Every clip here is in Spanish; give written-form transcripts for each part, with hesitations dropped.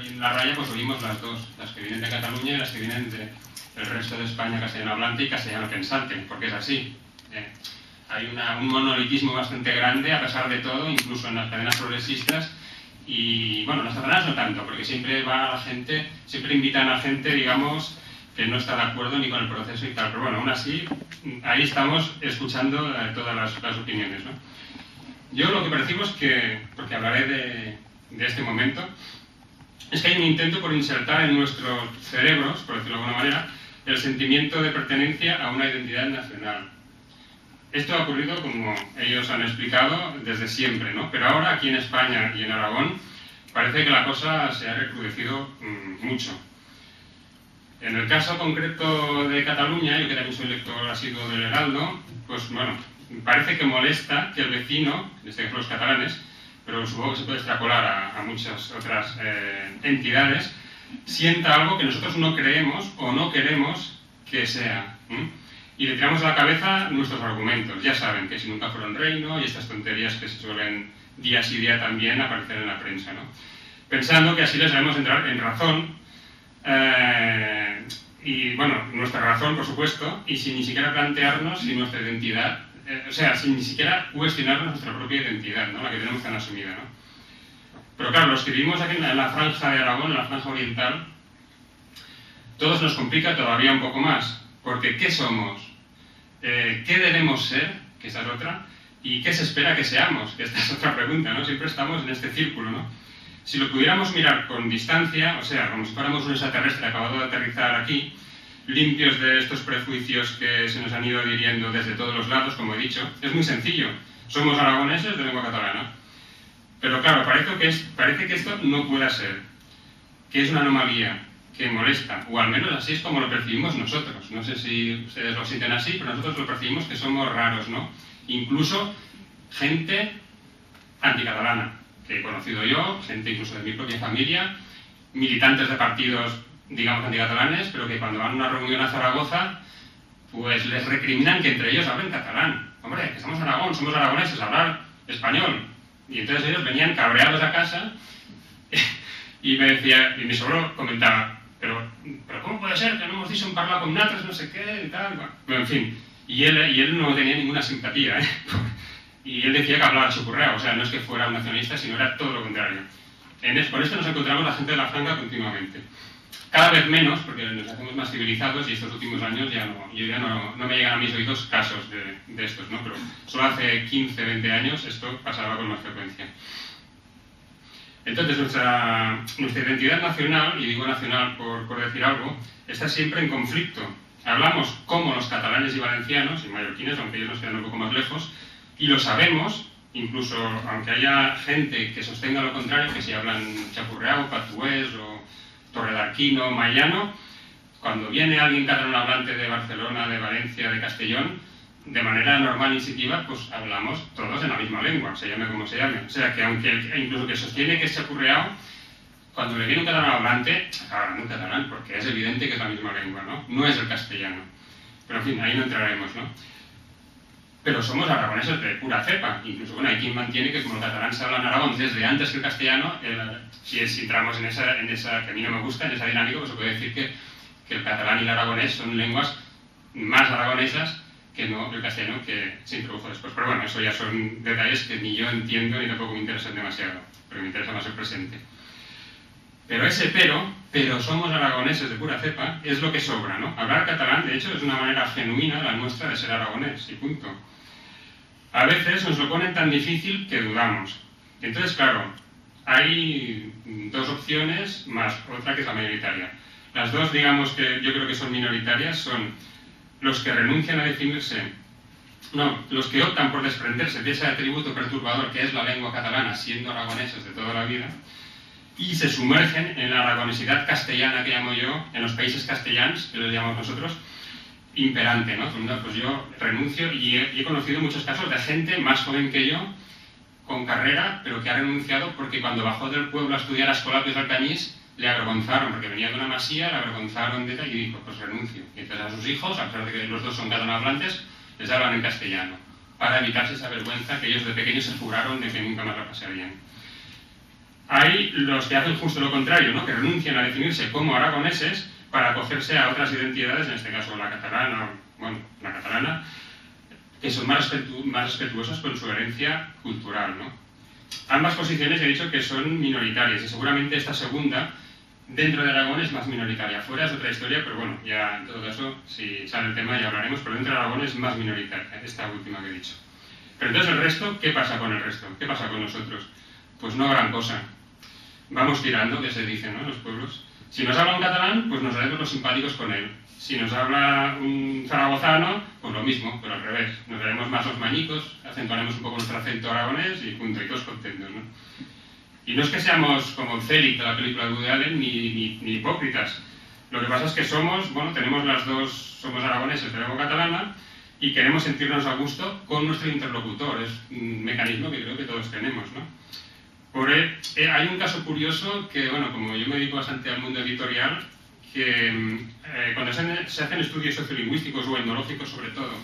ahí en la raya, pues oímos las dos, las que vienen de Cataluña y las que vienen del resto de España castellano hablante y castellano pensante, porque es así. Hay un monolitismo bastante grande, a pesar de todo, incluso en las cadenas progresistas, y bueno, las catalanas no tanto, porque siempre va la gente, siempre invitan a gente, digamos, que no está de acuerdo ni con el proceso y tal, pero bueno, aún así, ahí estamos escuchando todas las opiniones, ¿no? Yo lo que percibo es que, porque hablaré de este momento, es que hay un intento por insertar en nuestros cerebros, por decirlo de alguna manera, el sentimiento de pertenencia a una identidad nacional. Esto ha ocurrido, como ellos han explicado, desde siempre, ¿no? Pero ahora, aquí en España y en Aragón, parece que la cosa se ha recrudecido mucho. En el caso concreto de Cataluña, yo que también soy lector asiduo del Heraldo, pues bueno, parece que molesta que el vecino, en este caso los catalanes, pero supongo que se puede extrapolar a muchas otras entidades, sienta algo que nosotros no creemos o no queremos que sea. Y le tiramos a la cabeza nuestros argumentos. Ya saben que si nunca fueron reino y estas tonterías que se suelen día sí día también aparecer en la prensa, ¿no? Pensando que así les haremos entrar en razón, y bueno, nuestra razón, por supuesto, y sin ni siquiera plantearnos si nuestra identidad, o sea, sin ni siquiera cuestionarnos nuestra propia identidad, ¿no? La que tenemos tan asumida, ¿no? Pero claro, los que vivimos aquí en la franja de Aragón, en la franja oriental, todo se nos complica todavía un poco más, porque ¿qué somos? ¿Qué debemos ser? Que esa es otra. ¿Y qué se espera que seamos? Que esta es otra pregunta, ¿no? Siempre estamos en este círculo, ¿no? Si lo pudiéramos mirar con distancia, o sea, como si fuéramos un extraterrestre acabado de aterrizar aquí, limpios de estos prejuicios que se nos han ido adhiriendo desde todos los lados, como he dicho, es muy sencillo. Somos aragoneses de lengua catalana. Pero claro, parece que esto no pueda ser, que es una anomalía, que molesta, o al menos así es como lo percibimos nosotros. No sé si ustedes lo sienten así, pero nosotros lo percibimos que somos raros, ¿no? Incluso gente anticatalana, que he conocido yo, gente incluso de mi propia familia, militantes de partidos, digamos, anticatalanes, pero que cuando van a una reunión a Zaragoza, pues les recriminan que entre ellos hablen catalán. Hombre, que estamos en Aragón, somos aragoneses, hablar español. Y entonces ellos venían cabreados a casa y me decía, y mi suegro comentaba, pero ¿cómo puede ser que no hemos dicho en parlar con natres, no sé qué, y tal? Bueno, en fin, y él no tenía ninguna simpatía, ¿eh? Y él decía que hablaba chupurreado, o sea, no es que fuera un nacionalista, sino era todo lo contrario. Con esto nos encontramos la gente de la franja continuamente. Cada vez menos, porque nos hacemos más civilizados y estos últimos años no me llegan a mis oídos casos de estos, ¿no? Pero solo hace 15, 20 años esto pasaba con más frecuencia. Entonces nuestra identidad nacional, y digo nacional por decir algo, está siempre en conflicto. Hablamos como los catalanes y valencianos, y mallorquines, aunque ellos nos quedan un poco más lejos, y lo sabemos, incluso aunque haya gente que sostenga lo contrario, que si hablan chapurreado, patués o torredarquino, mayano, cuando viene alguien catalán hablante de Barcelona, de Valencia, de Castellón, de manera normal e instintiva, pues hablamos todos en la misma lengua, se llame como se llame. O sea, que aunque incluso que sostiene que es chapurreado, cuando le viene un catalán hablante, acaba hablando en catalán, porque es evidente que es la misma lengua, ¿no? No es el castellano. Pero en fin, ahí no entraremos, ¿no? Pero somos aragoneses de pura cepa. Incluso, bueno, hay quien mantiene que como el catalán se habla en Aragón desde antes que el castellano, si entramos en esa que a mí no me gusta, en esa dinámica, pues se puede decir que el catalán y el aragonés son lenguas más aragonesas que no el castellano que se introdujo después. Pero bueno, eso ya son detalles que ni yo entiendo ni tampoco me interesan demasiado, pero me interesa más el presente. Pero ese pero somos aragoneses de pura cepa, es lo que sobra, ¿no? Hablar catalán, de hecho, es una manera genuina la nuestra de ser aragonés, y punto. A veces nos lo ponen tan difícil que dudamos. Entonces, claro, hay dos opciones más otra que es la mayoritaria. Las dos, digamos, que yo creo que son minoritarias, son los que renuncian a definirse, los que optan por desprenderse de ese atributo perturbador que es la lengua catalana, siendo aragoneses de toda la vida, y se sumergen en la aragonesidad castellana que llamo yo, en los países castellanos, que los llamamos nosotros, imperante, ¿no? Pues yo renuncio y he conocido muchos casos de gente más joven que yo, con carrera, pero que ha renunciado porque cuando bajó del pueblo a estudiar a Escolapios de Alcañiz, le avergonzaron, porque venía de una masía, le avergonzaron de tal y dijo, pues renuncio. Y entonces a sus hijos, a pesar de que los dos son catalanohablantes, les hablan en castellano, para evitarse esa vergüenza que ellos de pequeños se juraron de que nunca más la pasarían. Hay los que hacen justo lo contrario, ¿no? Que renuncian a definirse como aragoneses para acogerse a otras identidades, en este caso la catalana, bueno, la catalana, que son más respetuosas con su herencia cultural, ¿no? Ambas posiciones he dicho que son minoritarias y seguramente esta segunda, dentro de Aragón, es más minoritaria. Fuera es otra historia, pero bueno, ya en todo caso, si sale el tema ya hablaremos, pero dentro de Aragón es más minoritaria, esta última que he dicho. Pero entonces el resto, ¿qué pasa con el resto? ¿Qué pasa con nosotros? Pues no gran cosa. Vamos tirando, que se dice, ¿no?, en los pueblos. Si nos habla un catalán, pues nos haremos los simpáticos con él. Si nos habla un zaragozano, pues lo mismo, pero al revés. Nos haremos más los mañicos, acentuaremos un poco nuestro acento aragonés y punto, y todos contentos, ¿no? Y no es que seamos como el Célic de la película de Woody Allen, ni hipócritas. Lo que pasa es que somos, bueno, tenemos las dos, somos aragoneses de lengua catalana y queremos sentirnos a gusto con nuestro interlocutor. Es un mecanismo que creo que todos tenemos, ¿no? Hay un caso curioso que, bueno, como yo me dedico bastante al mundo editorial, que cuando se hacen estudios sociolingüísticos o etnológicos, sobre todo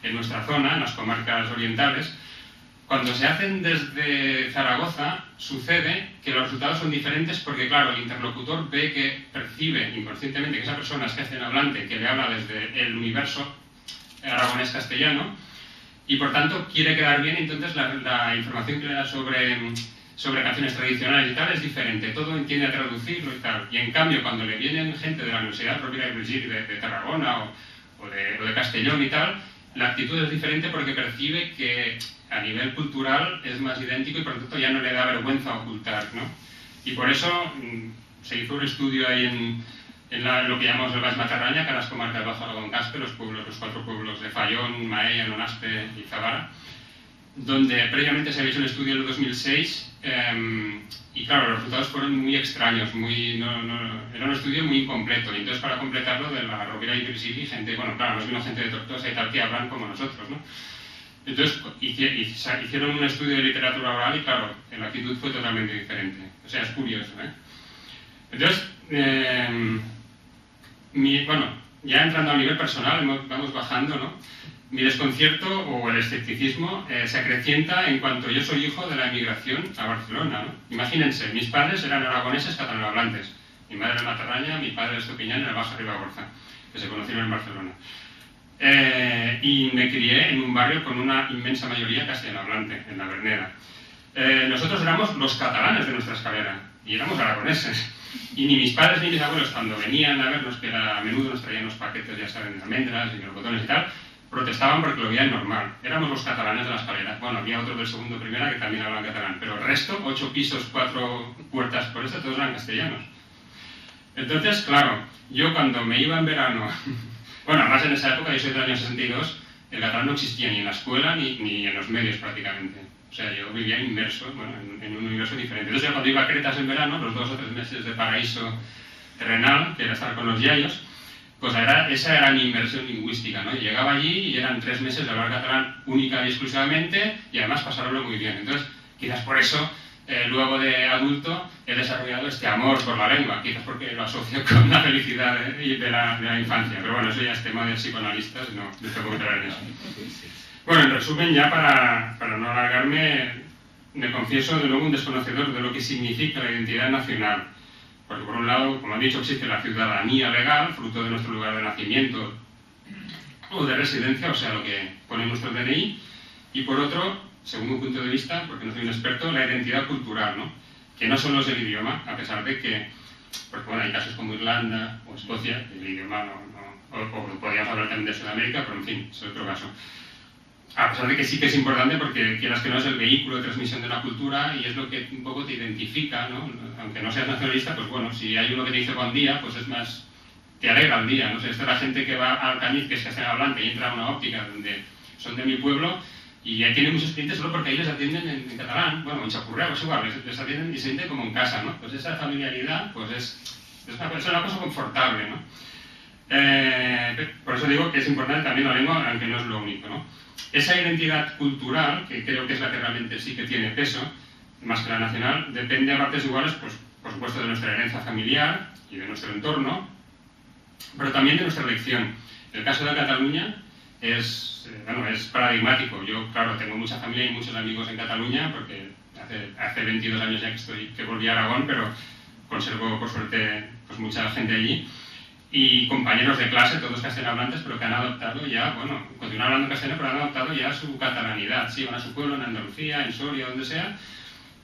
en nuestra zona, en las comarcas orientales, cuando se hacen desde Zaragoza, sucede que los resultados son diferentes porque, claro, el interlocutor ve que percibe inconscientemente que esa persona es castellanohablante, que le habla desde el universo aragonés-castellano, y por tanto quiere quedar bien, entonces la información que le da sobre canciones tradicionales y tal es diferente, todo entiende a traducirlo y tal. Y en cambio, cuando le vienen gente de la Universidad Rovira i Virgili de Tarragona o de Castellón y tal, la actitud es diferente porque percibe que a nivel cultural es más idéntico y por lo tanto ya no le da vergüenza ocultar, ¿no? Y por eso se hizo un estudio ahí en lo que llamamos el Baix Matarraña, que a las comarcas Bajo Aragón-Caspe, los 4 pueblos de Fallón, Maella, Nonaspe y Zavara, donde previamente se había hecho un estudio en el 2006 y claro, los resultados fueron muy extraños, era un estudio muy incompleto, y entonces para completarlo de la Rovira i Virgili, gente, bueno, claro, nos vino gente de Tortosa y tal que hablan como nosotros, ¿no? Entonces hicieron un estudio de literatura oral y claro, la actitud fue totalmente diferente, o sea, es curioso, ¿eh? Entonces, bueno, ya entrando a nivel personal, vamos bajando, ¿no? Mi desconcierto o el escepticismo se acrecienta en cuanto yo soy hijo de la emigración a Barcelona, ¿no? Imagínense, mis padres eran aragoneses catalanohablantes. Mi madre de Matarraña, mi padre de Estupiñán en el Bajo Ribagorza, que se conocieron en Barcelona. Y me crié en un barrio con una inmensa mayoría castellanohablante, en la Verneda. Nosotros éramos los catalanes de nuestra escalera, y éramos aragoneses. Y ni mis padres ni mis abuelos, cuando venían a vernos, que a menudo nos traían los paquetes, ya saben, de almendras y melocotones y tal, protestaban porque lo veían normal. Éramos los catalanes de la escalera. Bueno, había otros del segundo primera que también hablaban catalán, pero el resto, 8 pisos, 4 puertas por esto, todos eran castellanos. Entonces, claro, yo cuando me iba en verano, bueno, además en esa época, yo soy del año 62, el catalán no existía ni en la escuela ni en los medios prácticamente. O sea, yo vivía inmerso, bueno, en un universo diferente. Entonces, yo cuando iba a Cretas en verano, los 2 o 3 meses de paraíso terrenal, que era estar con los yayos, pues esa era mi inmersión lingüística, ¿no? Y llegaba allí y eran 3 meses de hablar catalán única y exclusivamente y además pasarlo muy bien. Entonces, quizás por eso, luego de adulto, he desarrollado este amor por la lengua, quizás porque lo asocio con la felicidad de la infancia. Pero bueno, eso ya es tema de psicoanalistas, no tengo que entrar en eso. Bueno, en resumen, ya para no alargarme, me confieso de nuevo un desconocedor de lo que significa la identidad nacional. Porque por un lado, como han dicho, existe la ciudadanía legal, fruto de nuestro lugar de nacimiento o de residencia, o sea, lo que pone nuestro DNI, y por otro, según mi punto de vista, porque no soy un experto, la identidad cultural, ¿no? Que no solo es el idioma, a pesar de que, porque bueno, hay casos como Irlanda o Escocia, el idioma o podríamos hablar también de Sudamérica, pero en fin, es otro caso. A pesar de que sí que es importante porque quieras que no es el vehículo de transmisión de una cultura y es lo que un poco te identifica, ¿no? Aunque no seas nacionalista, pues bueno, si hay uno que te dice buen día, pues es más, te alegra el día, ¿no? O sea, esta es la gente que va al Caniz, que es castellanohablante, y entra a una óptica donde son de mi pueblo y ahí tienen muchos clientes solo porque ahí les atienden en catalán, bueno, en chapurreo, es igual, les atienden y se sienten como en casa, ¿no? Pues esa familiaridad, pues es una cosa confortable, ¿no? Por eso digo que es importante también la lengua, aunque no es lo único, ¿no? Esa identidad cultural, que creo que es la que realmente sí que tiene peso, más que la nacional, depende a partes iguales, pues, por supuesto, de nuestra herencia familiar y de nuestro entorno, pero también de nuestra elección. El caso de Cataluña es paradigmático. Yo, claro, tengo mucha familia y muchos amigos en Cataluña, porque hace 22 años ya que volví a Aragón, pero conservo por suerte pues mucha gente allí. Y compañeros de clase, todos castellanohablantes, pero que han adoptado ya, bueno, continúan hablando castellano, pero han adoptado ya su catalanidad. Sí, van a su pueblo, en Andalucía, en Soria, donde sea.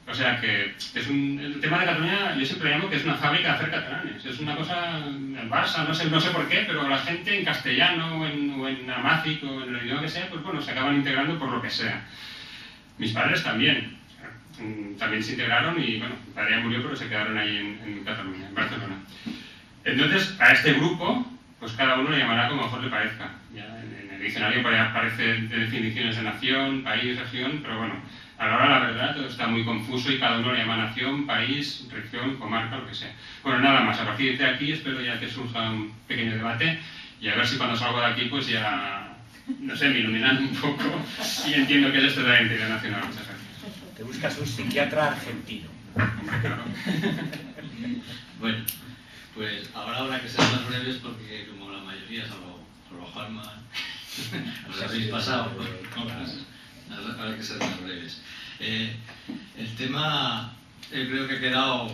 O sea que es el tema de Cataluña, yo siempre llamo que es una fábrica de hacer catalanes. Es una cosa, el Barça, no sé por qué, pero la gente en castellano o en amázic o en el idioma que sea, pues bueno, se acaban integrando por lo que sea. Mis padres también se integraron y bueno, mi padre ya murió, pero se quedaron ahí en Cataluña, en Barcelona. Entonces, a este grupo, pues cada uno le llamará como mejor le parezca. Ya en el diccionario aparece definiciones de nación, país, región, pero bueno, a la hora de la verdad todo está muy confuso y cada uno le llama nación, país, región, comarca, lo que sea. Bueno, nada más, a partir de aquí espero ya que surja un pequeño debate y a ver si cuando salgo de aquí pues ya, no sé, me iluminan un poco y entiendo qué es esto de la identidad nacional. Muchas gracias. Te buscas un psiquiatra argentino. Claro. Bueno, pues ahora habrá que ser más breves porque como la mayoría, salvo Juanma, os habéis pasado. Habrá que ser más breves. El tema creo que ha quedado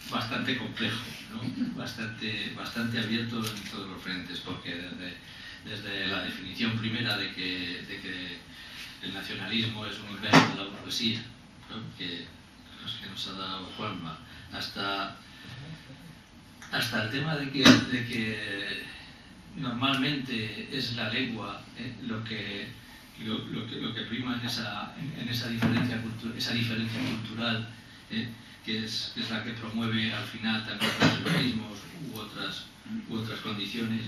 bastante complejo, ¿no? bastante abierto en todos los frentes, porque desde la definición primera de que el nacionalismo es un invento de la burguesía, ¿no? que nos ha dado Juanma, hasta el tema de que normalmente es la lengua lo que prima en esa diferencia cultural, que es la que promueve al final también los nacionalismos u otras condiciones,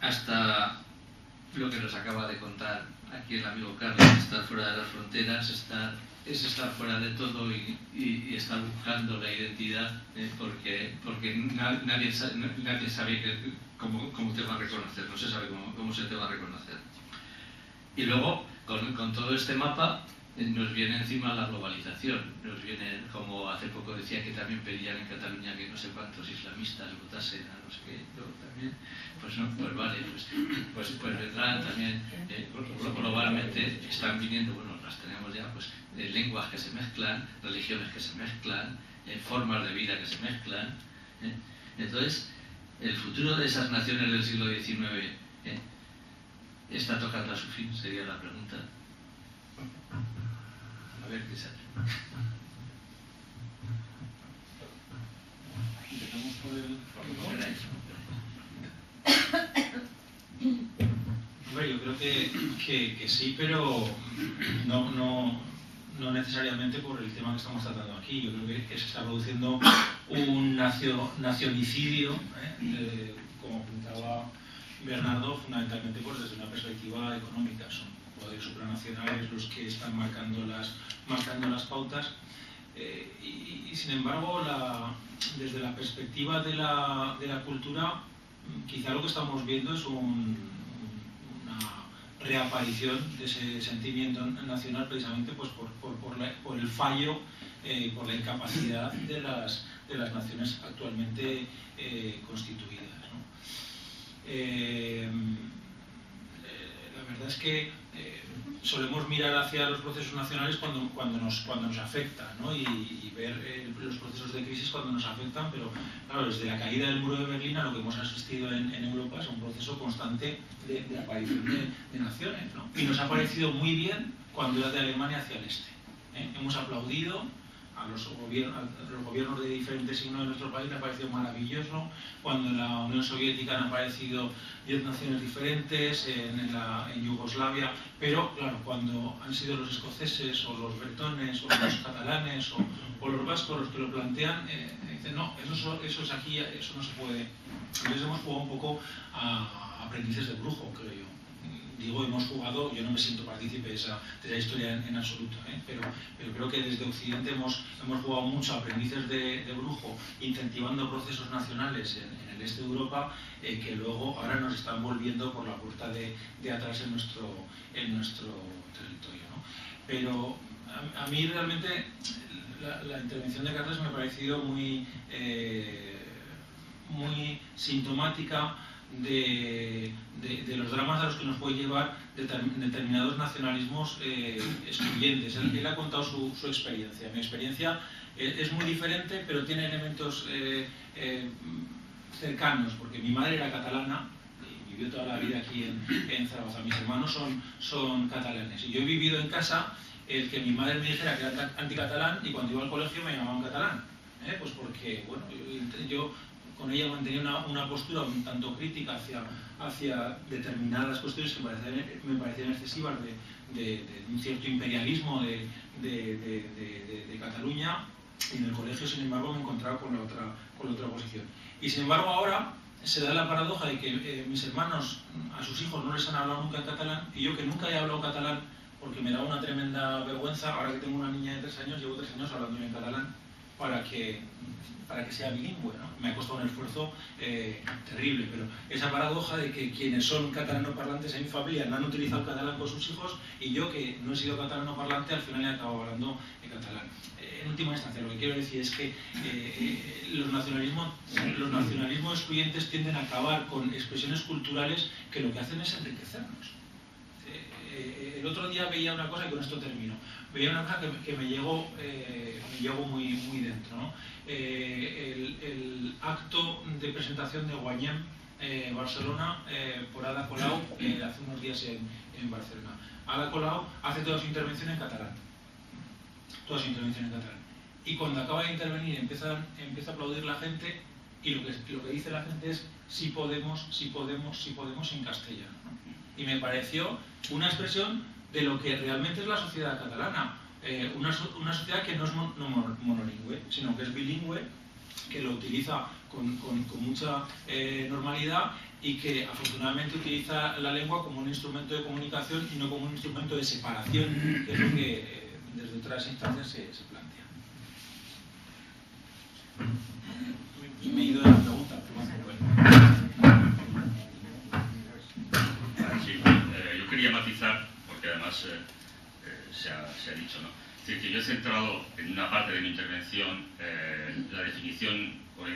hasta lo que nos acaba de contar aquí el amigo Carlos, estar fuera de las fronteras, es estar fuera de todo y estar buscando la identidad, porque nadie sabe cómo te va a reconocer, no se sabe cómo se te va a reconocer. Y luego, con todo este mapa, nos viene encima la globalización, nos viene, como hace poco decía que también pedían en Cataluña que no sé cuántos islamistas votasen a los que yo también, pues no, pues vale, pues vendrán también, globalmente están viniendo, bueno, las tenemos ya, pues lenguas que se mezclan, religiones que se mezclan, formas de vida que se mezclan. Entonces, el futuro de esas naciones del siglo XIX está tocando a su fin, sería la pregunta. A ver qué sale. Empezamos por el... Hombre, yo creo que sí, pero no necesariamente por el tema que estamos tratando aquí. Yo creo que se está produciendo un nacionicidio, como apuntaba Bernardo, fundamentalmente pues desde una perspectiva económica. Son poderes supranacionales los que están marcando las pautas, y sin embargo desde la perspectiva de la cultura, quizá lo que estamos viendo es una reaparición de ese sentimiento nacional, precisamente pues por el fallo, por la incapacidad de las naciones actualmente constituidas, ¿no? La verdad es que solemos mirar hacia los procesos nacionales cuando nos afecta, ¿no? y ver los procesos de crisis cuando nos afectan, pero claro, desde la caída del muro de Berlín a lo que hemos asistido en Europa es un proceso constante de aparición de naciones, ¿no? Y nos ha parecido muy bien cuando era de Alemania hacia el este, ¿eh? Hemos aplaudido a los gobiernos de diferentes signos de nuestro país, le ha parecido maravilloso cuando en la Unión Soviética han aparecido 10 naciones diferentes, en Yugoslavia, pero claro, cuando han sido los escoceses o los bretones o los catalanes o los vascos los que lo plantean, dicen no, eso es aquí, eso no se puede. Entonces hemos jugado un poco a aprendices de brujo, creo yo. Digo, hemos jugado, yo no me siento partícipe de esa historia en absoluto, pero creo que desde Occidente hemos jugado mucho a aprendices de brujo, incentivando procesos nacionales en el este de Europa, que luego ahora nos están volviendo por la puerta de atrás en nuestro territorio, ¿no? Pero a mí realmente la intervención de Carles me ha parecido muy sintomática de los dramas a los que nos puede llevar determinados nacionalismos excluyentes. Él ha contado su experiencia. Mi experiencia es muy diferente, pero tiene elementos cercanos, porque mi madre era catalana y vivió toda la vida aquí en Zaragoza. Mis hermanos son catalanes y yo he vivido en casa el que mi madre me dijera que era anticatalán y cuando iba al colegio me llamaban catalán, pues porque bueno, yo con ella mantenía una postura un tanto crítica hacia determinadas cuestiones que me parecían excesivas de un cierto imperialismo de Cataluña, y en el colegio, sin embargo, me encontraba con la otra posición. Y sin embargo ahora se da la paradoja de que mis hermanos a sus hijos no les han hablado nunca en catalán, y yo, que nunca he hablado catalán porque me da una tremenda vergüenza, ahora que tengo una niña de 3 años, llevo 3 años hablando en catalán para que sea bilingüe, ¿no? Me ha costado un esfuerzo terrible, pero esa paradoja de que quienes son catalanoparlantes en mi familia no han utilizado el catalán con sus hijos, y yo, que no he sido catalanoparlante, al final he acabado hablando en catalán. En última instancia, lo que quiero decir es que los nacionalismos excluyentes tienden a acabar con expresiones culturales que lo que hacen es enriquecernos. El otro día veía una cosa, y con esto termino, veía una cosa que me llegó muy dentro, ¿no? El acto de presentación de Guanyem Barcelona por Ada Colau hace unos días en Barcelona. Ada Colau hace toda su intervención en catalán. Y cuando acaba de intervenir empieza a aplaudir la gente, y lo que dice la gente es "sí podemos, sí podemos, sí podemos" en castellano, ¿no? Y me pareció una expresión de lo que realmente es la sociedad catalana, una sociedad que no es monolingüe, sino que es bilingüe, que lo utiliza con mucha normalidad, y que afortunadamente utiliza la lengua como un instrumento de comunicación y no como un instrumento de separación, que es lo que desde otras instancias se plantea. Y me he ido de la pregunta, pero bueno. Yo quería matizar, porque además se ha dicho, ¿no? Es decir, que yo he centrado en una parte de mi intervención la definición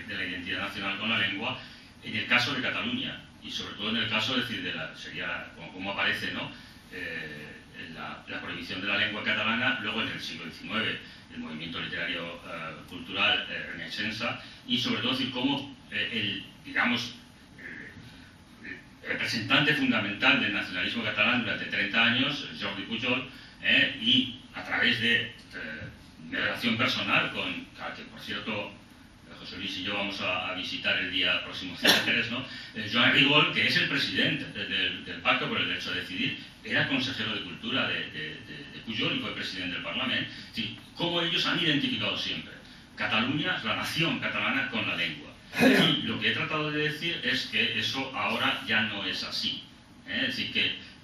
de la identidad nacional con la lengua en el caso de Cataluña, y sobre todo en el caso, es decir, sería como aparece, ¿no? La prohibición de la lengua catalana luego en el siglo XIX, el movimiento literario cultural renaixença, y sobre todo decir cómo el representante fundamental del nacionalismo catalán durante 30 años, Jordi Pujol, y a través de mi relación personal que por cierto José Luis y yo vamos a visitar el día próximo 3, ¿no? Joan Rigol, que es el presidente del Pacto por el Derecho a Decidir, era consejero de Cultura de Pujol y fue presidente del Parlamento. Sí, cómo ellos han identificado siempre Cataluña, la nación catalana, con la lengua. Y lo que he tratado de decir es que eso ahora ya no es así. Es decir,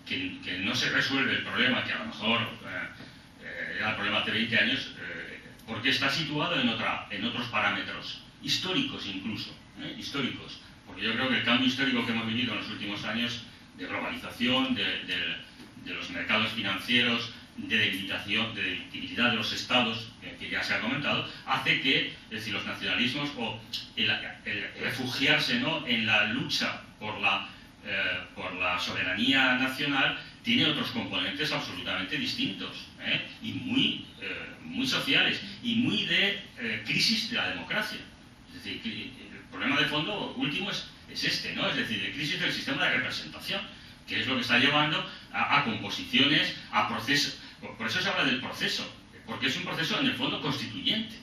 que no se resuelve el problema, que a lo mejor era el problema hace 20 años, porque está situado en otros parámetros, históricos incluso, históricos. Porque yo creo que el cambio histórico que hemos vivido en los últimos años, de globalización, de los mercados financieros, de debilidad de los estados, que ya se ha comentado, hace que, es decir, los nacionalismos o el refugiarse, ¿no?, en la lucha por la soberanía nacional tiene otros componentes absolutamente distintos, y muy sociales y muy de crisis de la democracia. Es decir, el problema de fondo último es este, ¿no? Es decir, de crisis del sistema de representación, que es lo que está llevando a composiciones, a procesos. Por eso se habla del proceso, porque es un proceso en el fondo constituyente,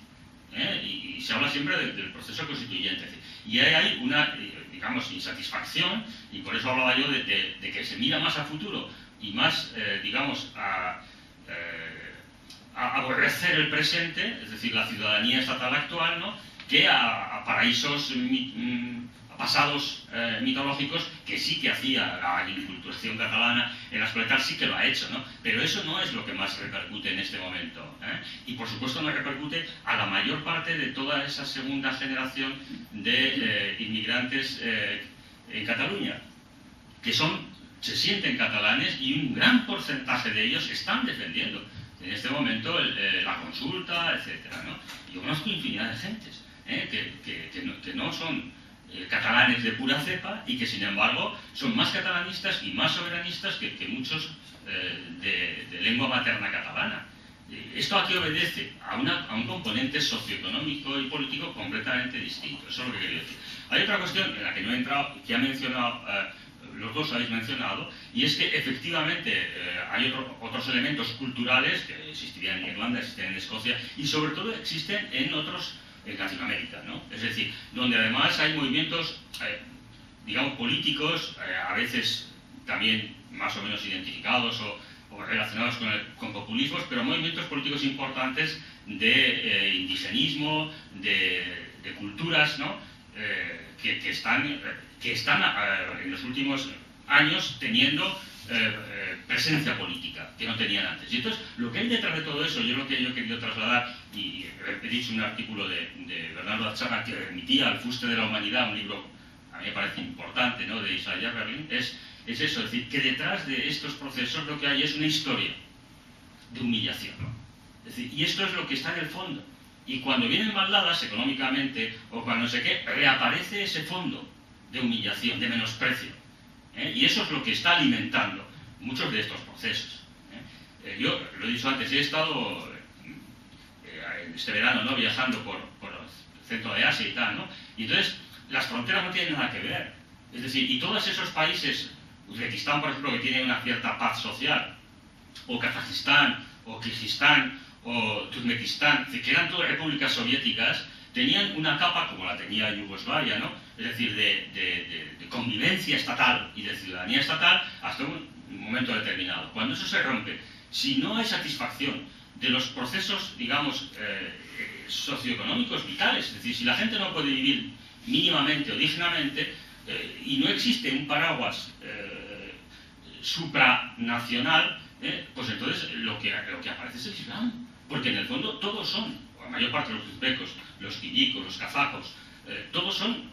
y se habla siempre del proceso constituyente. Y hay una, digamos, insatisfacción, y por eso hablaba yo de que se mira más a futuro y más, digamos, a aborrecer el presente, es decir, la ciudadanía estatal actual, ¿no?, que a paraísos pasados mitológicos, que sí que hacía la inculturación catalana en las plantas, sí que lo ha hecho, ¿no? Pero eso no es lo que más repercute en este momento, y por supuesto no repercute a la mayor parte de toda esa segunda generación de inmigrantes en Cataluña, que se sienten catalanes, y un gran porcentaje de ellos están defendiendo en este momento la consulta, etcétera, ¿no? Yo conozco infinidad de gentes que no son catalanes de pura cepa y que sin embargo son más catalanistas y más soberanistas que muchos de lengua materna catalana. Esto aquí obedece a un componente socioeconómico y político completamente distinto. Eso es lo que quería decir. Hay otra cuestión en la que no he entrado, que ha mencionado, los dos habéis mencionado, y es que efectivamente hay otros elementos culturales que existirían en Irlanda, existen en Escocia y sobre todo existen en Latinoamérica, ¿no? Es decir, donde además hay movimientos, digamos, políticos, a veces también más o menos identificados o relacionados con populismos, pero movimientos políticos importantes de indigenismo, de culturas, ¿no? Que están en los últimos años teniendo presencia política que no tenían antes. Y entonces, lo que hay detrás de todo eso, yo lo que yo he querido trasladar, y he dicho un artículo de Bernardo Atxaga que remitía al Fuste de la Humanidad, un libro a mí me parece importante, ¿no?, de Isaiah Berlin, es eso, es decir, que detrás de estos procesos lo que hay es una historia de humillación, ¿no? Es decir, y esto es lo que está en el fondo. Y cuando vienen mal dadas económicamente, o cuando no sé qué, reaparece ese fondo de humillación, de menosprecio. Y eso es lo que está alimentando muchos de estos procesos. Yo, lo he dicho antes, he estado este verano, ¿no?, viajando por el centro de Asia y tal, ¿no? Y entonces, las fronteras no tienen nada que ver. Es decir, y todos esos países, Uzbekistán, por ejemplo, que tiene una cierta paz social, o Kazajistán, o Kirguistán, o Turkmenistán, es decir, que eran todas repúblicas soviéticas, tenían una capa, como la tenía Yugoslavia, ¿no?, es decir, de convivencia estatal y de ciudadanía estatal hasta un momento determinado. Cuando eso se rompe, si no hay satisfacción de los procesos, digamos, socioeconómicos vitales, es decir, si la gente no puede vivir mínimamente o dignamente, y no existe un paraguas supranacional, pues entonces lo que aparece es el Islam, porque en el fondo todos son, o la mayor parte de los uzbecos, los quillicos, los kazajos, todos son,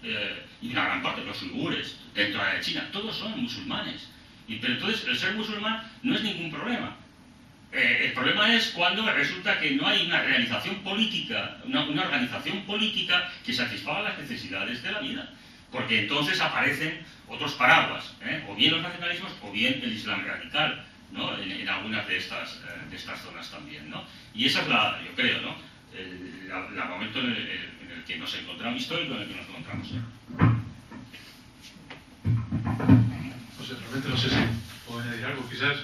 y una gran parte, los uigures, dentro de China, todos son musulmanes. Pero entonces el ser musulmán no es ningún problema. El problema es cuando resulta que no hay una realización política, una organización política que satisfaga las necesidades de la vida. Porque entonces aparecen otros paraguas, o bien los nacionalismos o bien el Islam radical, ¿no?, en algunas de estas zonas también, ¿no? Y esa es yo creo, ¿no?, el momento en el que nos encontramos, histórico en el que nos encontramos. No sé, realmente no sé si puedo añadir algo, quizás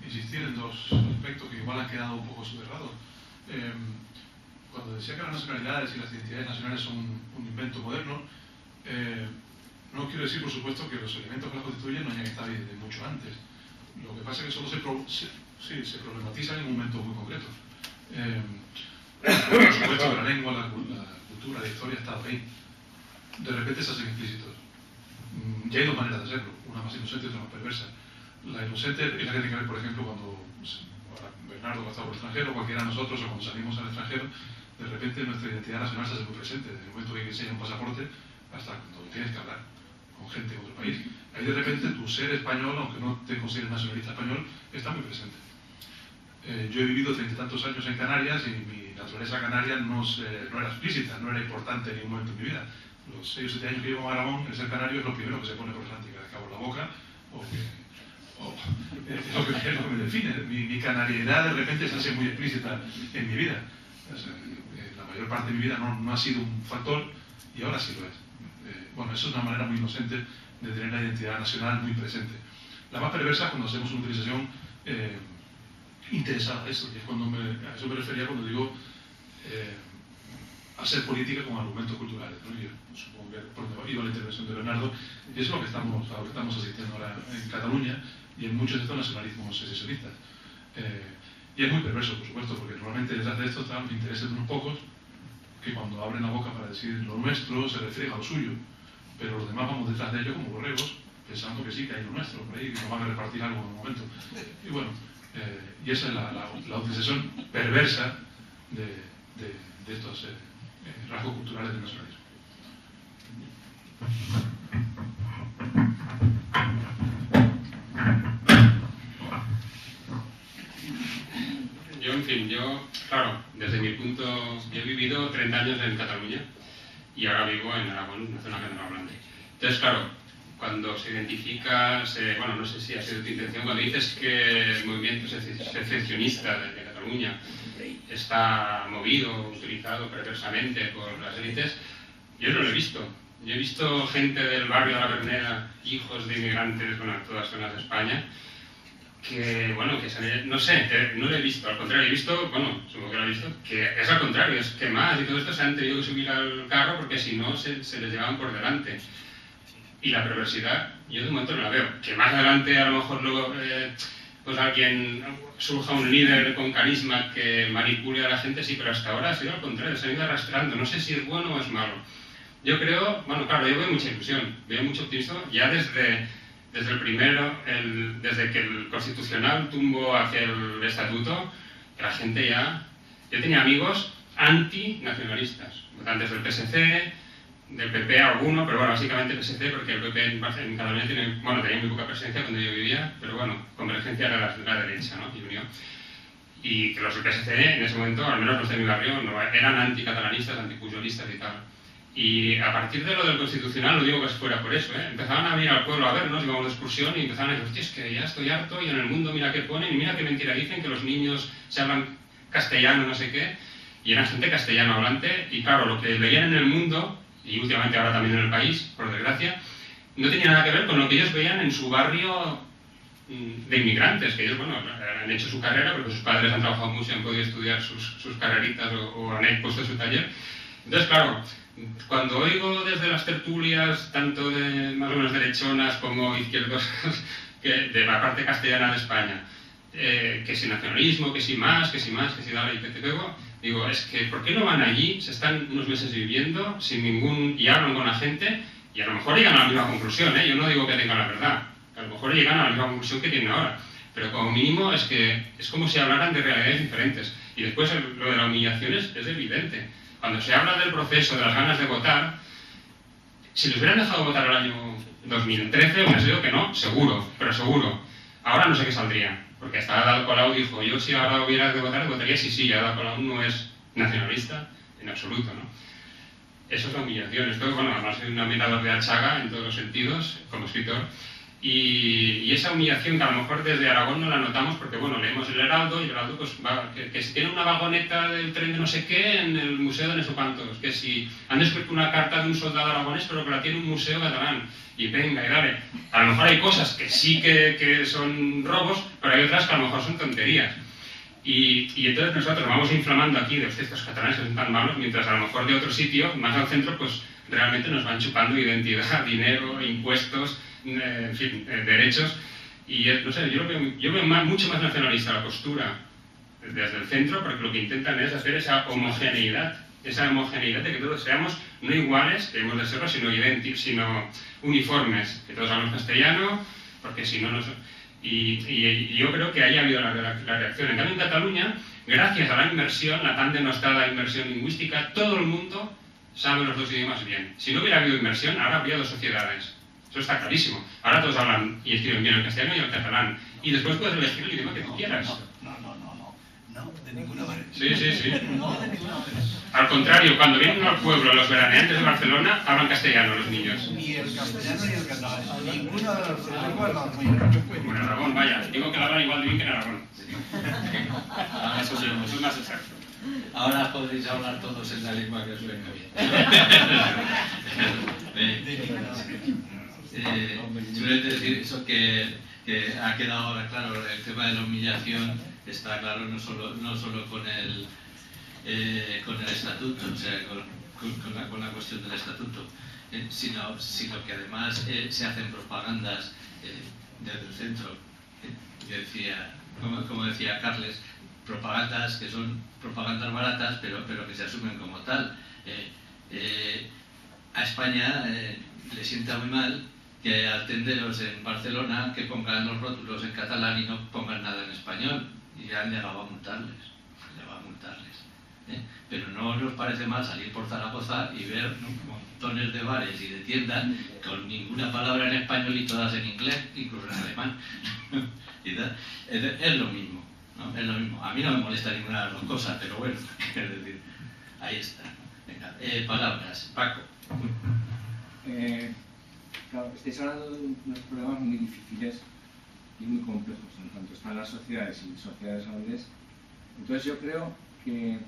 insistir en dos aspectos que igual han quedado un poco soterrados. Cuando decía que las nacionalidades y las identidades nacionales son un invento moderno, no quiero decir, por supuesto, que los elementos que las constituyen no hayan estado desde mucho antes. Lo que pasa es que solo se problematizan en un momento muy concreto. Por supuesto que la lengua, la cultura, la historia ha estado ahí. De repente se hacen explícitos. Ya hay dos maneras de hacerlo, una más inocente y otra más perversa. La inocente es la que tiene que ver, por ejemplo, cuando Bernardo ha estado por el extranjero, cualquiera de nosotros, o cuando salimos al extranjero, de repente nuestra identidad nacional se hace muy presente, desde el momento que enseñas un pasaporte hasta cuando tienes que hablar con gente de otro país. Ahí de repente tu ser español, aunque no te consideres nacionalista español, está muy presente. Yo he vivido 30 y tantos años en Canarias y mi naturaleza canaria no era explícita, no era importante en ningún momento en mi vida. Los 6 o 7 años que llevo en Aragón, el ser canario es lo primero que se pone por delante, que acabo la boca, es lo que me define. Mi canariedad de repente se hace muy explícita en mi vida. La mayor parte de mi vida no ha sido un factor y ahora sí lo es. Bueno, eso es una manera muy inocente de tener la identidad nacional muy presente. La más perversa es cuando hacemos una utilización interesada, eso, y es a eso me refería cuando digo hacer política con argumentos culturales, ¿no? Yo supongo que por donde iba la intervención de Bernardo, y eso es lo que estamos asistiendo ahora en Cataluña y en muchos de estos nacionalismos secesionistas. Y es muy perverso, por supuesto, porque normalmente detrás de esto están los intereses de unos pocos que cuando abren la boca para decir lo nuestro se refiere a lo suyo, pero los demás vamos detrás de ellos como borregos, pensando que sí, que hay lo nuestro, por ahí, que nos van a repartir algo en un momento. Y bueno, y esa es la utilización perversa de estos rasgos culturales del nacionalismo. Yo, en fin, claro, desde mi punto, yo he vivido 30 años en Cataluña y ahora vivo en Aragón, una zona que no hablante. Entonces, claro, cuando se identifica, bueno, no sé si ha sido tu intención, cuando dices que el movimiento secesionista de Cataluña está movido, utilizado perversamente por las élites, yo no lo he visto. Yo he visto gente del barrio de la Verneda, hijos de inmigrantes, bueno, en todas zonas de España, que, bueno, no sé, no lo he visto, al contrario, he visto, bueno, supongo que lo he visto, que es al contrario, es que más y todo esto se han tenido que subir al carro porque si no se les llevaban por delante. Y la perversidad, yo de momento no la veo. Que más adelante a lo mejor luego pues alguien surja un líder con carisma que manipule a la gente, sí, pero hasta ahora ha sido al contrario, se han ido arrastrando. No sé si es bueno o es malo. Yo creo, bueno, claro, yo veo mucha ilusión, veo mucho optimismo, ya desde el primero, desde que el Constitucional tumbó aquel estatuto, que la gente ya... Yo tenía amigos antinacionalistas, votantes del PSC, del PP alguno, pero bueno, básicamente PSC, porque el PP en Cataluña tenía muy poca presencia cuando yo vivía, pero bueno, Convergencia era la derecha, ¿no? Y Unió. Y que los del PSC en ese momento, al menos los de mi barrio, no, eran anticatalanistas, antipujolistas y tal. Y a partir de lo del Constitucional, no digo que fuera por eso, empezaban a venir al pueblo a vernos, íbamos de excursión y empezaban a decir, hostia, es que ya estoy harto y en el mundo mira qué ponen y mira qué mentira dicen, que los niños se hablan castellano, no sé qué, y eran gente castellano hablante, y claro, lo que veían en el mundo, y últimamente ahora también en el país, por desgracia, no tenía nada que ver con lo que ellos veían en su barrio de inmigrantes, que ellos, bueno, han hecho su carrera porque sus padres han trabajado mucho y han podido estudiar sus carreritas o han puesto su taller. Entonces, claro, cuando oigo desde las tertulias, tanto de más o menos derechonas como izquierdosas, de la parte castellana de España, que si nacionalismo, que si más, que si dale y que te pego, digo, es que ¿por qué no van allí? Se están unos meses viviendo sin ningún... y hablan con la gente y a lo mejor llegan a la misma conclusión, yo no digo que tengan la verdad, a lo mejor llegan a la misma conclusión que tienen ahora, pero como mínimo es que es como si hablaran de realidades diferentes. Y después lo de la humillación es evidente. Cuando se habla del proceso, de las ganas de votar, si les hubieran dejado votar el año 2013, hubiera sido que no, seguro, pero seguro. Ahora no sé qué saldría, porque hasta Ada Colau dijo, yo si ahora hubiera de votar, votaría sí, Ada Colau no es nacionalista en absoluto, ¿no? Eso es la humillación. Esto, bueno, además soy un admirador de Achaga en todos los sentidos, como escritor, y esa humillación que a lo mejor desde Aragón no la notamos porque, bueno, leemos el Heraldo y el Heraldo pues que si tiene una vagoneta del tren de no sé qué en el museo de no sé cuántos, que si han escrito una carta de un soldado aragonés pero que la tiene un museo catalán, y venga y dale. A lo mejor hay cosas que sí que son robos, pero hay otras que a lo mejor son tonterías. Y entonces nosotros vamos inflamando aquí de estos catalanes que son tan malos, mientras a lo mejor de otro sitio, más al centro, pues realmente nos van chupando identidad, dinero, impuestos, en fin, derechos. Y no sé, yo veo mucho más nacionalista la postura desde el centro, porque lo que intentan es hacer esa homogeneidad de que todos seamos no iguales, que hemos de serlo, sino uniformes, que todos hablamos castellano, porque si no, no son... Y yo creo que ahí ha habido la reacción. En cambio, en Cataluña, gracias a la inmersión, la tan denostada inmersión lingüística, todo el mundo sabe los dos idiomas bien. Si no hubiera habido inmersión, ahora habría dos sociedades. Eso está clarísimo. Ahora todos hablan y escriben bien el castellano y el catalán. Y después puedes elegir el idioma que tú quieras. No, de ninguna manera. Sí. No, de ninguna manera. Al contrario, cuando vienen al pueblo los veraneantes de Barcelona, hablan castellano los niños. Ni el castellano ni el catalán. Ninguna de las dos lenguas no muy. Como en Aragón, vaya. Digo que lo hablan igual de bien que en Aragón. Eso es más exacto. Ahora podréis hablar todos en la lengua que os venga bien. Simplemente decir eso que ha quedado ahora claro, el tema de la humillación está claro no solo con el estatuto, o sea, con la cuestión del estatuto, sino que además se hacen propagandas desde el centro. Como decía Carles, propagandas que son propagandas baratas, pero que se asumen como tal. A España le sienta muy mal que a tenderos en Barcelona que pongan los rótulos en catalán y no pongan nada en español, y han llegado a multarles. Pero no nos parece mal salir por Zaragoza y ver montones de bares y de tiendas con ninguna palabra en español y todas en inglés, incluso en alemán. Es lo mismo, ¿no? Es lo mismo. A mí no me molesta ninguna de las dos cosas, pero bueno, es decir, ahí está. Venga. Palabras. Paco. Claro, estáis hablando de unos problemas muy difíciles y muy complejos, en tanto están las sociedades y sociedades grandes. Entonces yo creo que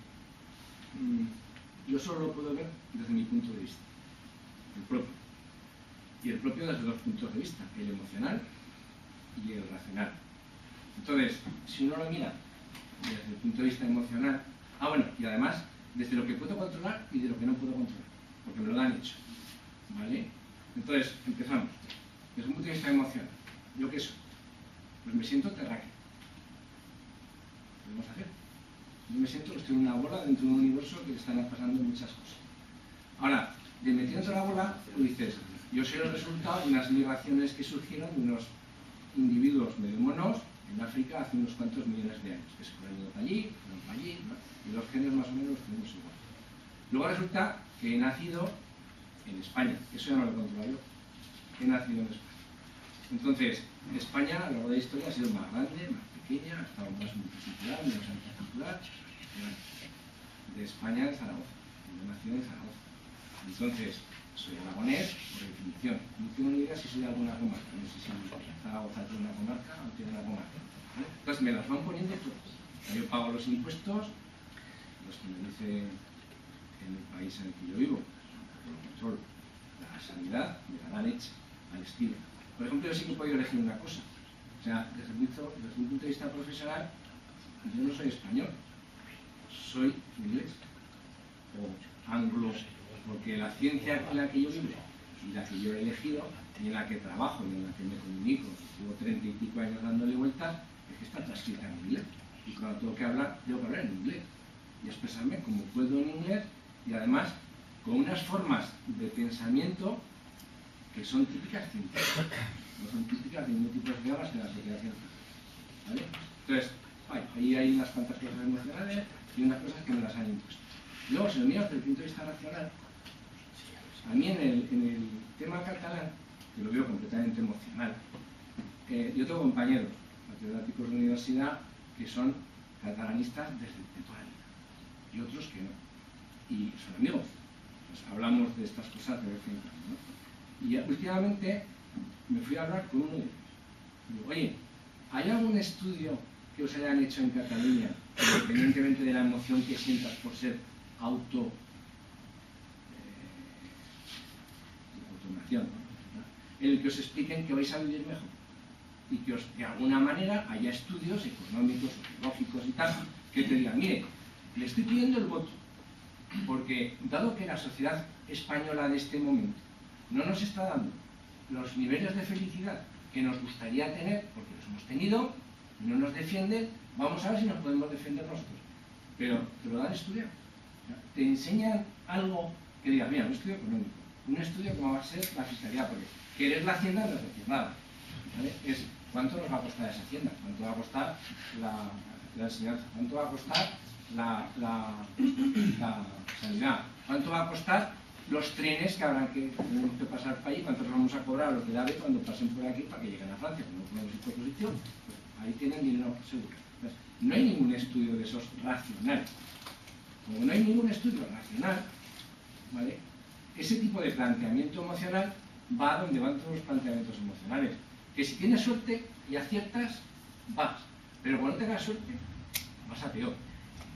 yo solo lo puedo ver desde mi punto de vista, el propio. Y el propio desde dos puntos de vista, el emocional y el racional. Entonces, si uno lo mira desde el punto de vista emocional, bueno, y además desde lo que puedo controlar y de lo que no puedo controlar, porque me lo han hecho, ¿vale? Entonces, empezamos. Desde un punto de vista emocional, ¿yo qué soy? Pues me siento terráqueo. ¿Qué podemos hacer? Yo me siento que estoy en una bola dentro de un universo que le están pasando muchas cosas. Ahora, de metiendo la bola, tú dices, yo soy el resultado de unas migraciones que surgieron de unos individuos medio monos en África hace unos cuantos millones de años, que se fueron ido para allí, fueron para allí, ¿no? Y los genes más o menos los tenemos igual. Luego resulta que he nacido en España, eso ya no lo controlo yo, he nacido en España. Entonces, España a lo largo de la historia ha sido más grande, más pequeña, ha estado más multicultural, menos anticultural. De España en Zaragoza, yo nací en Zaragoza. Entonces, soy aragonés por definición. No tengo ni idea si soy de alguna comarca, no sé si Zaragoza tiene una comarca o tiene una comarca, ¿vale? Entonces me las van poniendo todas. Yo pago los impuestos, los que me dicen en el país en el que yo vivo, lo controlo. La sanidad me la dan hecha, al estilo. Por ejemplo, yo sí que he podido elegir una cosa. O sea, desde un punto de vista profesional, yo no soy español, soy inglés o anglo, porque la ciencia en la que yo vivo y la que yo he elegido y en la que trabajo y en la que me comunico, llevo 30 y pico años dándole vueltas, es que está transcrita en inglés. Y cuando tengo que hablar en inglés y expresarme como puedo en inglés y además con unas formas de pensamiento que son típicas científicas, no son típicas de ningún tipo de idiomas de la sociedad científica, ¿vale? Entonces, ahí hay unas cuantas cosas emocionales y unas cosas que me las han impuesto. Luego, si lo miras desde el punto de vista racional, a mí en el tema catalán, que lo veo completamente emocional, yo tengo compañeros catedráticos de universidad que son catalanistas desde toda la vida y otros que no, y son amigos, pues hablamos de estas cosas de vez en cuando, ¿no? Y últimamente me fui a hablar con uno de ellos. Digo, oye, ¿hay algún estudio que os hayan hecho en Cataluña, independientemente de la emoción que sientas por ser autonación, ¿no? En el que os expliquen que vais a vivir mejor y que de alguna manera haya estudios económicos, sociológicos y tal, que te digan, mire, le estoy pidiendo el voto, porque dado que la sociedad española de este momento no nos está dando los niveles de felicidad que nos gustaría tener, porque los hemos tenido, y no nos defienden, vamos a ver si nos podemos defender nosotros. Pero te lo dan estudiado. Te enseñan algo que digas, mira, un estudio económico, un estudio como va a ser la fiscalidad, porque querer la hacienda no es decir nada, ¿vale? Es cuánto nos va a costar esa hacienda, cuánto va a costar la enseñanza, cuánto va a costar la sanidad, cuánto va a costar los trenes que habrán que tenemos que pasar para allí, cuántos vamos a cobrar los de AVE cuando pasen por aquí para que lleguen a Francia, como ponemos en proposición, pues ahí tienen dinero seguro. Entonces, no hay ningún estudio de esos racional. Como no hay ningún estudio racional, ¿vale? Ese tipo de planteamiento emocional va a donde van todos los planteamientos emocionales. Que si tienes suerte y aciertas, vas. Pero cuando no tengas suerte, vas a peor,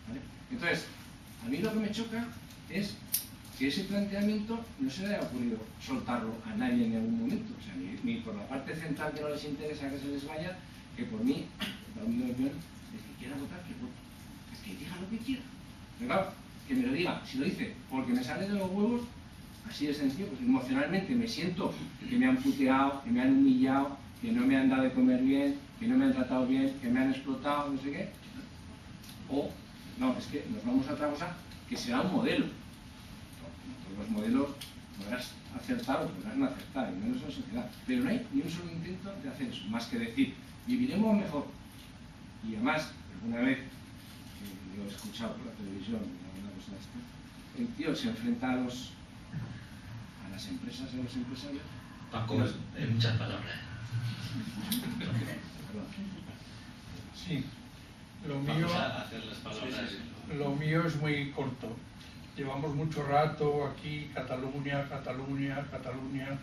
¿vale? Entonces, a mí lo que me choca es que ese planteamiento no se le haya ocurrido soltarlo a nadie en algún momento. O sea, ni por la parte central que no les interesa que se les vaya, que por mí, la única opinión es que quiera votar, que vote. Es que diga lo que quiera. Pero claro, que me lo diga. Si lo dice porque me sale de los huevos, así de sencillo, pues emocionalmente me siento que me han puteado, que me han humillado, que no me han dado de comer bien, que no me han tratado bien, que me han explotado, no sé qué. O, no, es que nos vamos a otra cosa que será un modelo. Todos los modelos podrás acertar o podrás no acertar, y menos en la sociedad. Pero no hay ni un solo intento de hacer eso, más que decir, viviremos mejor. Y además, alguna vez, yo he escuchado por la televisión, una cosa de esta, el tío se enfrenta a las empresas y a los empresarios. Paco, en muchas palabras. Sí, lo mío, Vamos a hacer las palabras. lo mío es muy corto. llevamos mucho rato aquí, Cataluña, Cataluña, Cataluña,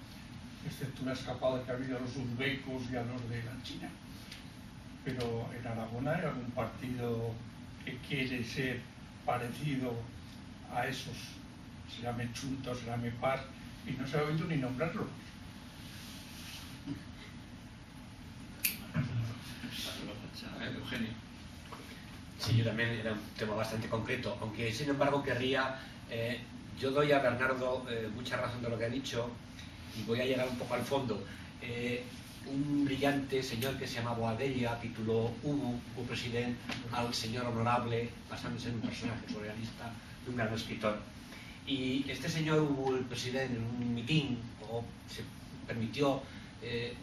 excepto una escapada que ha habido a los uzbecos y a los de la China. Pero en Aragón hay algún partido que quiere ser parecido a esos, se llame Chunta, se llame Paz, y no se ha oído ni nombrarlo. Eugenio. Sí, yo también era un tema bastante concreto, aunque sin embargo querría, yo doy a Bernardo mucha razón de lo que ha dicho y voy a llegar un poco al fondo. Un brillante señor que se llama Boadella tituló Hugo presidente al señor honorable, basándose en un personaje surrealista de un gran escritor. Y este señor Hugo el presidente en un mitin se permitió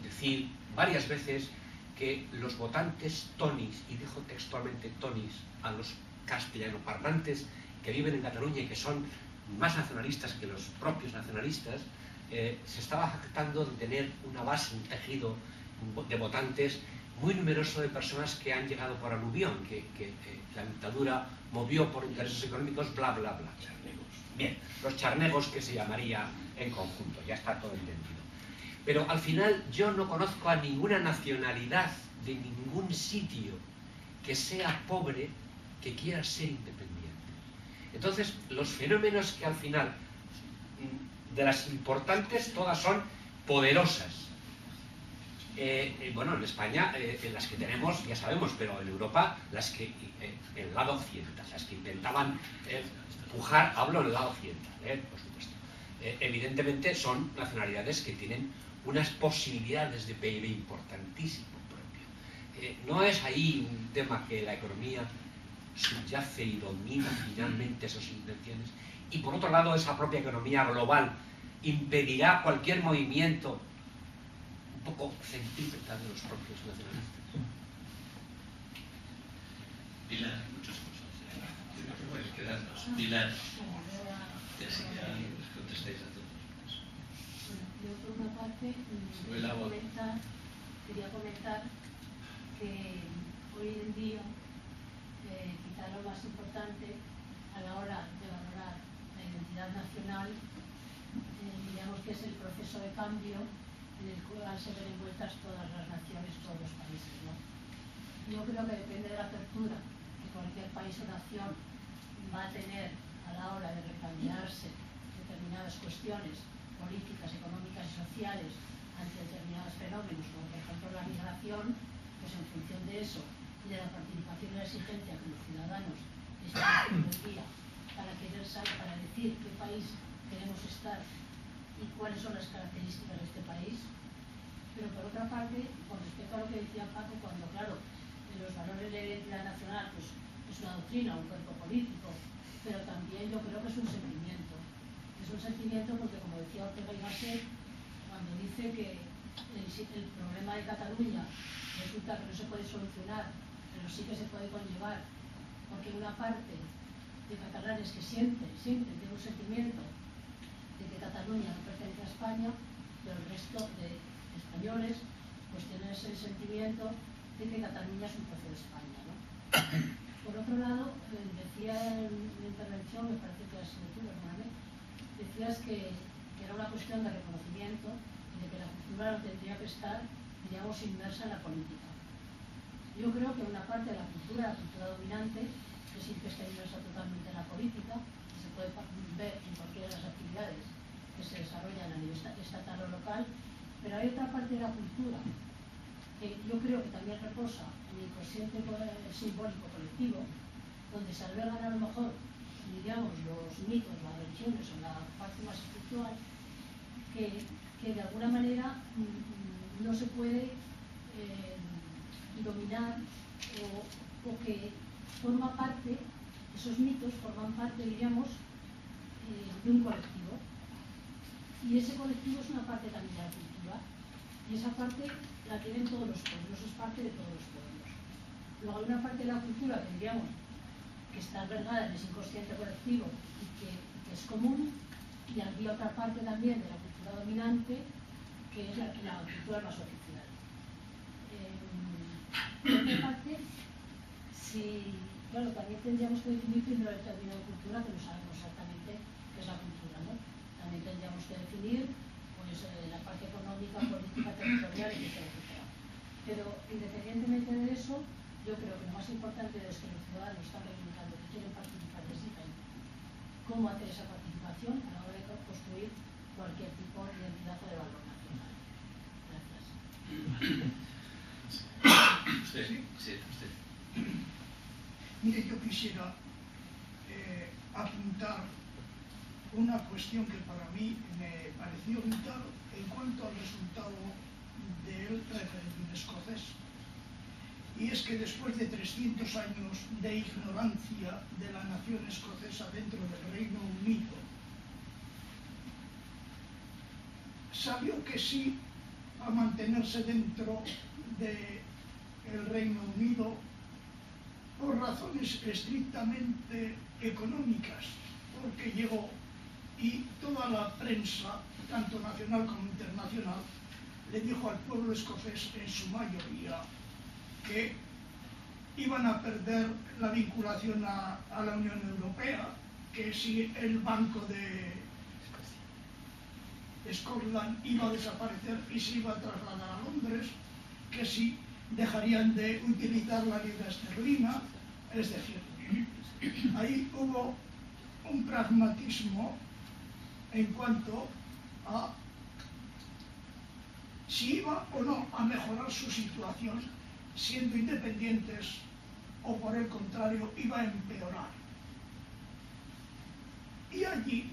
decir varias veces que los votantes tonis, y dijo textualmente tonis, a los castellanoparlantes que viven en Cataluña y que son más nacionalistas que los propios nacionalistas, se estaba jactando de tener una base, un tejido de votantes muy numeroso de personas que han llegado por aluvión, que la dictadura movió por intereses económicos, bla, bla, bla. Charnegos. Bien, los charnegos que se llamaría en conjunto, ya está todo entendido. Pero al final yo no conozco a ninguna nacionalidad de ningún sitio que sea pobre que quiera ser independiente. Entonces, los fenómenos que al final, de las importantes, todas son poderosas. Bueno, en España, las que tenemos, ya sabemos, pero en Europa, las que, en el lado occidental, las que intentaban pujar, hablo en el lado occidental, por supuesto. Evidentemente son nacionalidades que tienen unas posibilidades de PIB importantísimo propio. No es ahí un tema que la economía subyace y domina finalmente esas intenciones, y por otro lado esa propia economía global impedirá cualquier movimiento un poco centrípeta de los propios nacionalistas. Pilar, muchas cosas. Puedes quedarnos. Pilar, y así ya les contestáis a todos. Yo por una parte quería comentar que hoy en día quizá lo más importante a la hora de valorar la identidad nacional diríamos que es el proceso de cambio en el cual se ven envueltas todas las naciones, todos los países, ¿no? Yo creo que depende de la apertura que cualquier país o nación va a tener a la hora de recambiarse determinadas cuestiones políticas, económicas y sociales ante determinados fenómenos, como por ejemplo la migración, pues en función de eso y de la participación y la exigencia que los ciudadanos están haciendo el día para querer saber, para decir qué país queremos estar y cuáles son las características de este país. Pero por otra parte, con respecto a lo que decía Paco, cuando claro, los valores de la identidad nacional pues, es una doctrina, un cuerpo político, pero también yo creo que es un sentimiento. Es un sentimiento porque, como decía Ortega y Gasset, cuando dice que el problema de Cataluña resulta que no se puede solucionar, pero sí que se puede conllevar, porque una parte de catalanes que sienten tiene un sentimiento de que Cataluña no pertenece a España, pero el resto de españoles pues tienen ese sentimiento de que Cataluña es un trozo de España, ¿no? Por otro lado, decía en una intervención, me parece que has sido tú, hermano, decías que era una cuestión de reconocimiento y de que la cultura no tendría que estar, digamos, inmersa en la política. Yo creo que una parte de la cultura dominante, que sí que está inmersa totalmente en la política, que se puede ver en cualquiera de las actividades que se desarrollan a nivel estatal o local, pero hay otra parte de la cultura que yo creo que también reposa en el consciente simbólico colectivo, donde se albergan a lo mejor digamos, los mitos, las religiones o la parte más espiritual, que de alguna manera no se puede dominar o que forma parte, esos mitos forman parte, diríamos, de un colectivo. Y ese colectivo es una parte también de la cultura. Y esa parte la tienen todos los pueblos, es parte de todos los pueblos. Luego hay una parte de la cultura que diríamos que está albergada en ese inconsciente colectivo y que es común, y había otra parte también de la cultura dominante que es la cultura más oficial. Por otra parte, claro, también tendríamos que definir primero el término de cultura, que no sabemos exactamente Pero independientemente de eso, yo creo que lo más importante es que los ciudadanos están reivindicando que quieren participar, necesitan cómo hacer esa participación a la hora de construir cualquier tipo de identidad o de valor nacional. Gracias. Usted, sí, usted. Mire, yo quisiera apuntar una cuestión que para mí me pareció vital en cuanto al resultado del referéndum escocés. Y es que después de 300 años de ignorancia de la nación escocesa dentro del Reino Unido, sabió que sí a mantenerse dentro del Reino Unido por razones estrictamente económicas, porque llegó y toda la prensa, tanto nacional como internacional, le dijo al pueblo escocés en su mayoría que iban a perder la vinculación a la Unión Europea, que si el Banco de Scotland iba a desaparecer y se iba a trasladar a Londres, que si dejarían de utilizar la libra esterlina. Es decir, ahí hubo un pragmatismo en cuanto a si iba o no a mejorar su situación siendo independientes o por el contrario iba a empeorar. Y allí